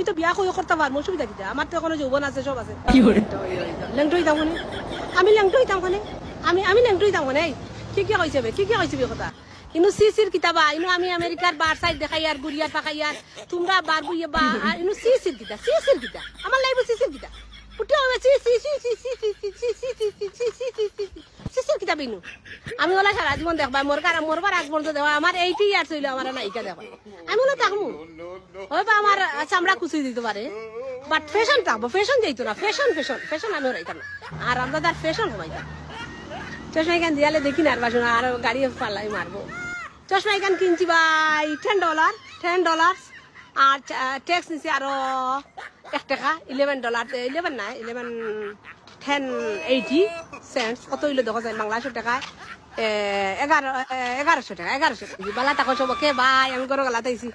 আমি তো বিয়া করতে পারবো, অসুবিধা কি? আমার তো এখনো যৌবন আছে, সব আছে। লেংটই দাম কোনে? আমি লেংটই দাম কোনে? আমি লেংটই দাম কোনে? কি হয়েছে কথা? ইনু সিসির কিতাবা ইনু আমি আমেরিকার বার সাইড দেখাই আর গুড়িয়ার পাকাই আর তোমরা বার বুইয়ে বা ইনু সিসির কিতা আমার লাইব সিসির কিতা পুটি হবে সিসির কিতাব ইনু আমি ওলা সারা জীবন দেখবা মরবার আগ পর্যন্ত দেখবা আমার 80 ইয়ার্স হইলো আমার নায়িকা দেখবা আমি ওলা থাকবো হয়তো আমার চামড়া কুচিয়ে দিতে পারে বাট ফ্যাশন থাকবো ফ্যাশন যাইতো না ফ্যাশন আমি রাইতাম না আর আমরা তার ফ্যাশন কমাইতাম চশমা এখান দিয়ালে দেখি না আর গাড়ি পাল্লাই মারবো চশমা এখান কিনছি ভাই $10 আর ট্যাক্স নিছি আরো $1 $11 না 10.80 কত হইলো দেখা যায় বাংলাদেশের টাকায় 1100 টাকা বালা টাকা সবকে ভাই আমি গরো গলাতে আইছি